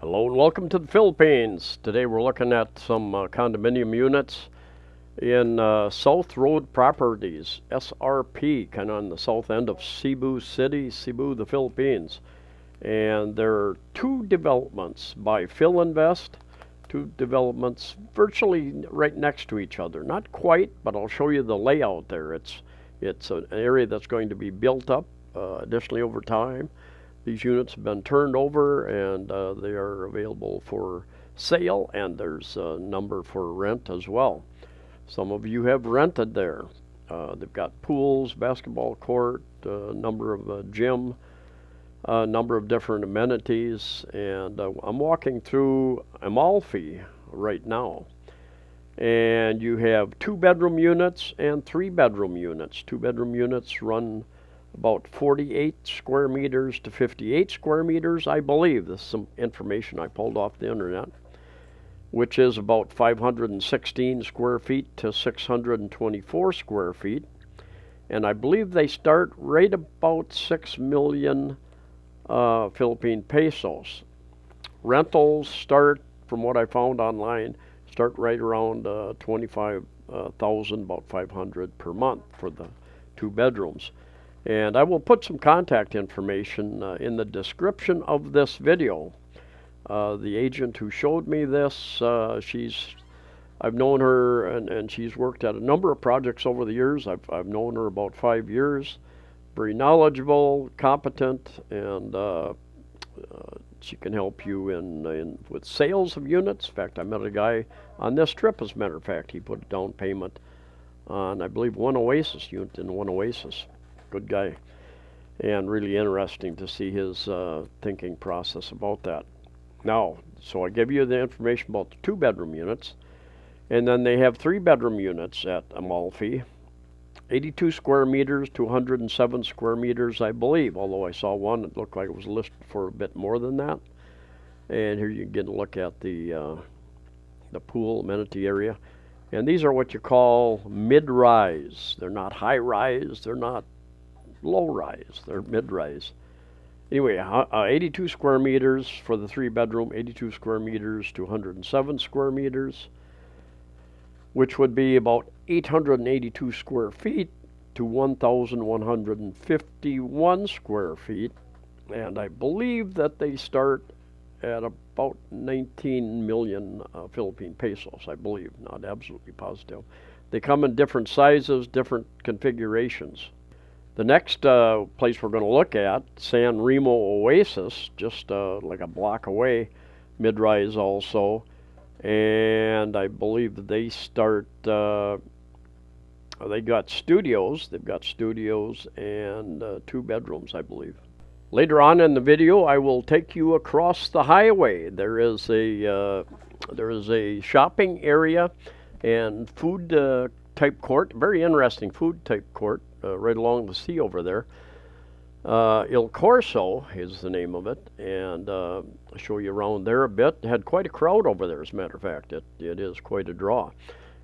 Hello and welcome to the Philippines. Today we're looking at some condominium units in South Road Properties, SRP, kind of on the south end of Cebu City, Cebu, the Philippines. And there are two developments by Philinvest, two developments virtually right next to each other. Not quite, but I'll show you the layout there. It's an area that's going to be built up additionally over time. These units have been turned over and they are available for sale, and there's a number for rent as well. Some of you have rented there. They've got pools, basketball court, a number of gym, a number of different amenities, and I'm walking through Amalfi right now. And you have 2-bedroom units and 3-bedroom units. 2-bedroom units run about 48 square meters to 58 square meters, I believe. This is some information I pulled off the internet, which is about 516 square feet to 624 square feet. And I believe they start right about 6 million Philippine pesos. Rentals start, from what I found online, start right around 25,000, about 500 per month for the 2 bedrooms. And I will put some contact information in the description of this video. The agent who showed me this, I've known her, and she's worked at a number of projects over the years. I've known her about 5 years. Very knowledgeable, competent, and she can help you with sales of units. In fact, I met a guy on this trip, as a matter of fact. He put a down payment on, I believe, one Oasis unit in one Oasis. Good guy, and really interesting to see his thinking process about that. Now, so I give you the information about the 2-bedroom units, and then they have 3-bedroom units at Amalfi, 82 square meters to 107 square meters, I believe, although I saw one that looked like it was listed for a bit more than that. And here you can get a look at the pool amenity area. And these are what you call mid-rise. They're not high-rise, they're not low-rise, they're mid-rise. Anyway, 82 square meters for the 3-bedroom, 82 square meters to 107 square meters, which would be about 882 square feet to 1,151 square feet. And I believe that they start at about 19 million Philippine pesos, I believe, not absolutely positive. They come in different sizes, different configurations. The next place we're going to look at, Sanremo Oasis, just like a block away, mid-rise also. And I believe they start, they got studios. They've got studios and 2 bedrooms, I believe. Later on in the video, I will take you across the highway. There is a shopping area and food type court, very interesting food type court right along the sea over there. Il Corso is the name of it, and I'll show you around there a bit. Had quite a crowd over there, as a matter of fact. It is quite a draw.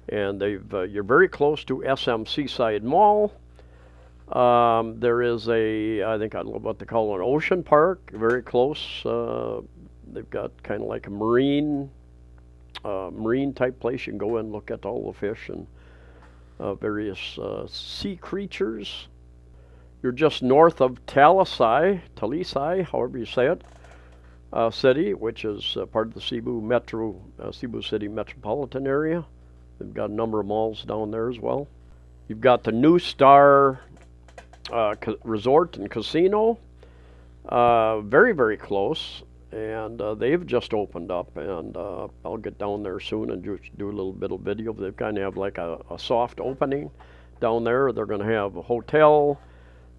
And you're very close to Seaside Mall. There is I think I don't know what they call an ocean park, very close. They've got kind of like a marine type place. You can go in and look at all the fish and various sea creatures. You're just north of Talisay, however you say it, city, which is part of the Cebu City metropolitan area. They've got a number of malls down there as well. You've got the NuStar Resort and Casino, very, very close, and they've just opened up, and I'll get down there soon and do a little bit of video. They kind of have like a soft opening down there. They're going to have a hotel,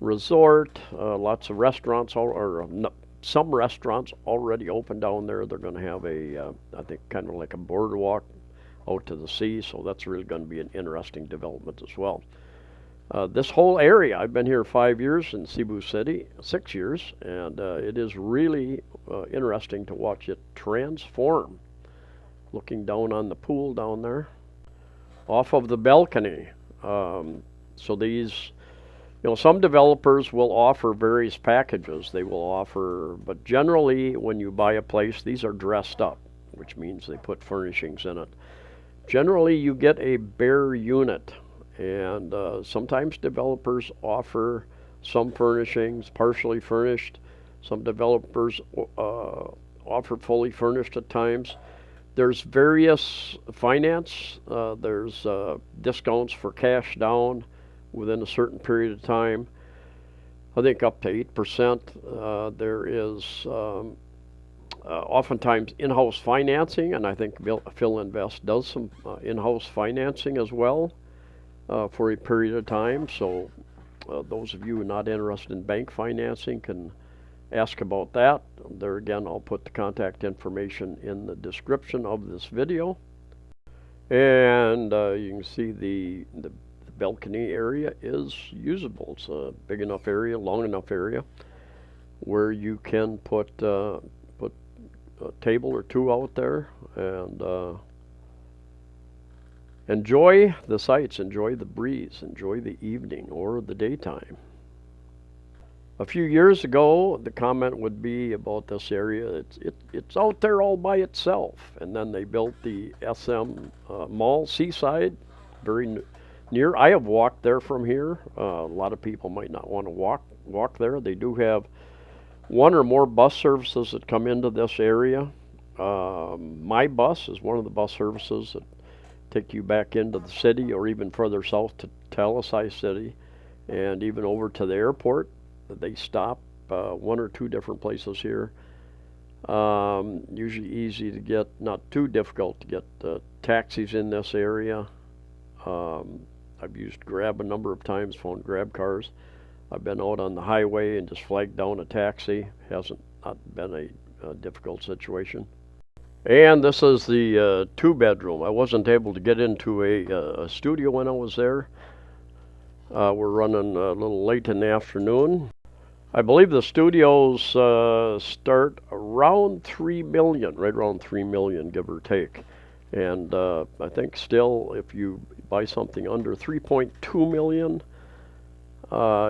resort, lots of restaurants, some restaurants already open down there. They're going to have I think, kind of like a boardwalk out to the sea, so that's really going to be an interesting development as well. This whole area, I've been here 5 years in Cebu City, 6 years, and it is really interesting to watch it transform. Looking down on the pool down there, off of the balcony. So these You know, some developers will offer various packages. They will offer, but generally, when you buy a place, these are dressed up, which means they put furnishings in it. Generally, you get a bare unit, and sometimes developers offer some furnishings, partially furnished. Some developers offer fully furnished at times. There's various finance. There's discounts for cash down within a certain period of time. I think up to 8%. There is oftentimes in-house financing, and I think Phil Invest does some in-house financing as well for a period of time. So those of you not interested in bank financing can ask about that. There again, I'll put the contact information in the description of this video. And you can see the balcony area is usable. It's a big enough area, long enough area, where you can put a table or two out there and enjoy the sights, enjoy the breeze, enjoy the evening or the daytime. A few years ago, the comment would be about this area, it's out there all by itself. And then they built the SM Mall, Seaside, very near. I have walked there from here. A lot of people might not want to walk there. They do have one or more bus services that come into this area. My bus is one of the bus services that take you back into the city or even further south to Talisai City and even over to the airport. They stop one or two different places here. Usually easy to get, not too difficult to get taxis in this area. I've used Grab a number of times, phone Grab cars. I've been out on the highway and just flagged down a taxi. Hasn't not been a difficult situation. And this is the two-bedroom. I wasn't able to get into a studio when I was there. We're running a little late in the afternoon. I believe the studios start around 3 million, right around 3 million, give or take. And I think still, if you buy something under 3.2 million,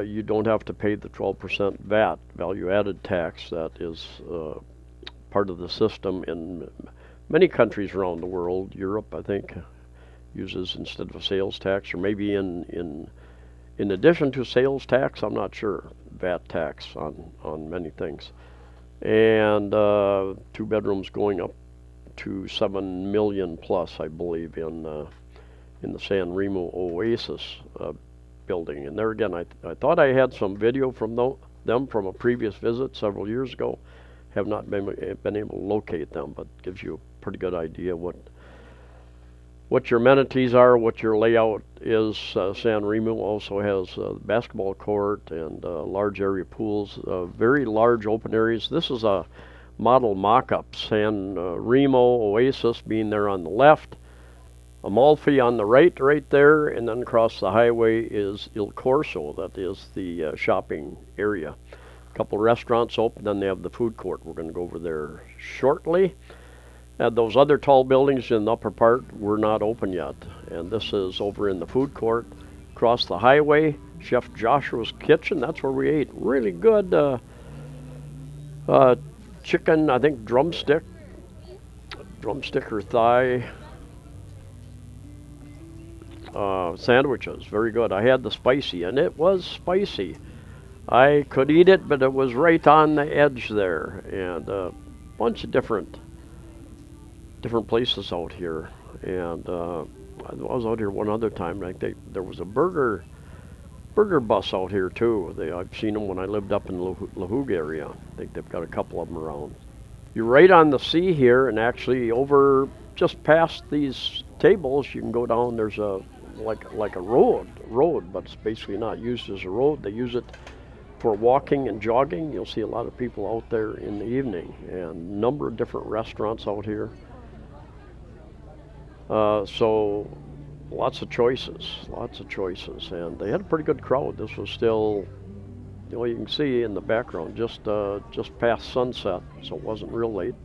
you don't have to pay the 12% VAT, value-added tax, that is part of the system in many countries around the world. Europe, I think, uses instead of a sales tax, or maybe in addition to sales tax, I'm not sure, VAT tax on many things. And two bedrooms going up to 7 million plus, I believe, in the Sanremo Oasis building. And there again, I thought I had some video from them from a previous visit several years ago. Have not been able to locate them, but gives you a pretty good idea what your amenities are, what your layout is. Sanremo also has a basketball court and large area pools, very large open areas. This is a model mock-up. Remo Oasis being there on the left, Amalfi on the right there, and then across the highway is Il Corso, that is the shopping area. A couple restaurants open, then they have the food court. We're going to go over there shortly. And those other tall buildings in the upper part were not open yet. And this is over in the food court, across the highway, Chef Joshua's Kitchen. That's where we ate really good chicken, I think drumstick or thigh sandwiches. Very good. I had the spicy, and it was spicy. I could eat it, but it was right on the edge there. And a bunch of different places out here. And I was out here one other time. There was a burger bus out here too. I've seen them when I lived up in the La Hogue area. I think they've got a couple of them around. You're right on the sea here, and actually over just past these tables, you can go down. There's a like a road, but it's basically not used as a road. They use it for walking and jogging. You'll see a lot of people out there in the evening, and a number of different restaurants out here. So lots of choices, and they had a pretty good crowd. This was still, you can see in the background, just past sunset, so it wasn't real late.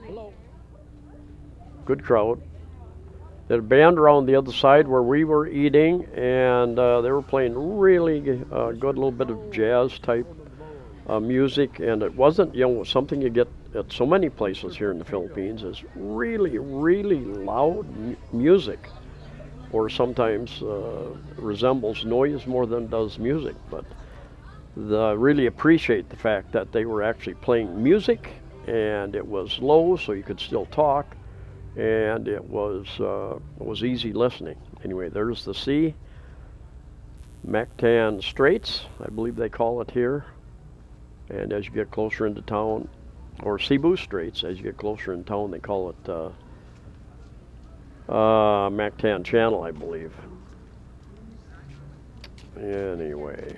Hello. Good crowd. They had a band around the other side where we were eating, and they were playing really good little bit of jazz type music, and it wasn't, something you get at so many places here in the Philippines is really, really loud music, or sometimes resembles noise more than it does music. But really appreciate the fact that they were actually playing music, and it was low so you could still talk, and it was easy listening. Anyway, there's the sea, Mactan Straits, I believe they call it here. And as you get closer into town, or Cebu Straits, as you get closer in town, they call it Mactan Channel, I believe. Anyway,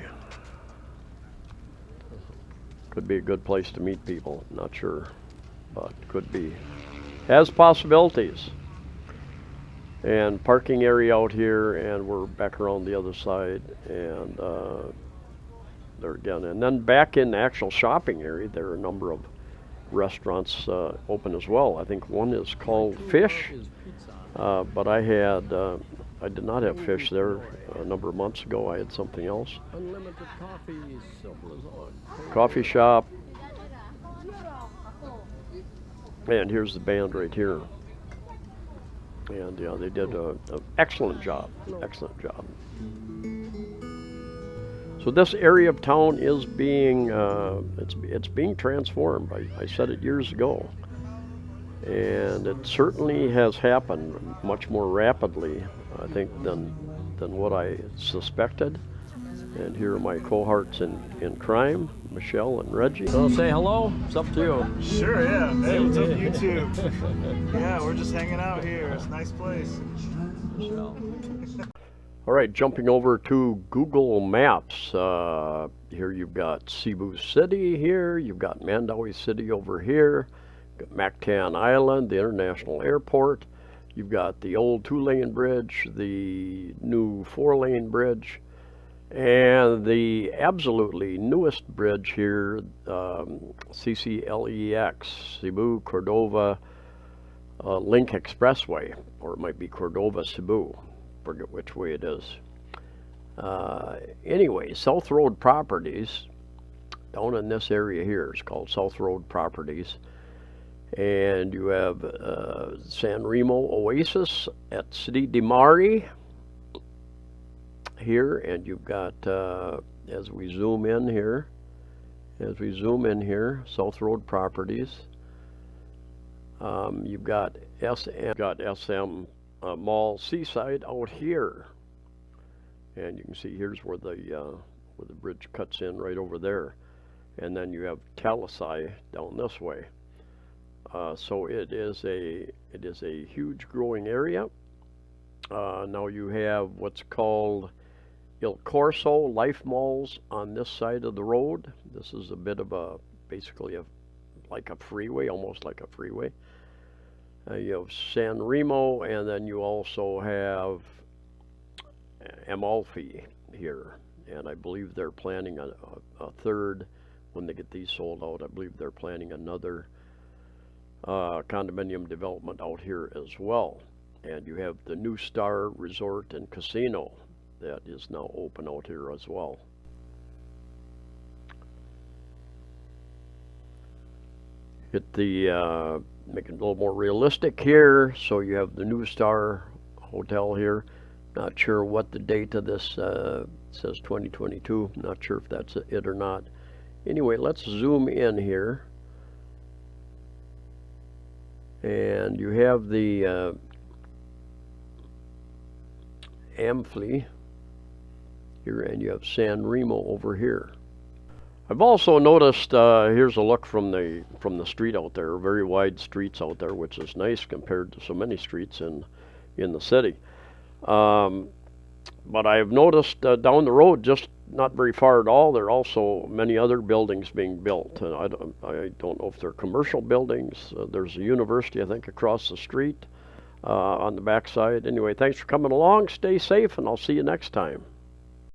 could be a good place to meet people, not sure, but could be. Has possibilities. And parking area out here, and we're back around the other side, and there again. And then back in the actual shopping area, there are a number of restaurants open as well. I think one is called Fish, but I did not have fish there a number of months ago. I had something else. Unlimited coffee, simple as on. Coffee shop. And here's the band right here. And yeah, they did an excellent job. Excellent job. So this area of town is being it's being transformed. I said it years ago, and it certainly has happened much more rapidly, I think, than what I suspected. And here are my cohorts in crime, Michelle and Reggie. So say hello. It's up to you. Sure, yeah. Hey, what's up, YouTube? Yeah, we're just hanging out here. It's a nice place. All right, jumping over to Google Maps. Here you've got Cebu City here. You've got Mandaue City over here. You've got Mactan Island, the international airport. You've got the old 2-lane bridge, the new 4-lane bridge, and the absolutely newest bridge here, CCLEX, Cebu Cordova Link Expressway, or it might be Cordova Cebu. Forget which way it is. Anyway, South Road Properties, down in this area here, is called South Road Properties. And you have Sanremo Oasis at City de Mari here, and you've got, as we zoom in here, South Road Properties. You've got SM Mall Seaside out here, and you can see here's where the bridge cuts in right over there, and then you have Talisay down this way. So it is a huge growing area. Now you have what's called Il Corso Life Malls on this side of the road. This is a bit of basically like a freeway, almost like a freeway. You have Sanremo, and then you also have Amalfi here, and I believe they're planning a third when they get these sold out. I believe they're planning another condominium development out here as well. And you have the NuStar Resort and Casino that is now open out here as well. Get the make it a little more realistic here. So you have the NuStar Hotel here. Not sure what the date of this says 2022. Not sure if that's it or not. Anyway, let's zoom in here. And you have the Amalfi here, and you have Sanremo over here. I've also noticed, here's a look from the street out there, very wide streets out there, which is nice compared to so many streets in the city. But I've noticed down the road, just not very far at all, there are also many other buildings being built. And I don't know if they're commercial buildings. There's a university, I think, across the street on the backside. Anyway, thanks for coming along. Stay safe, and I'll see you next time.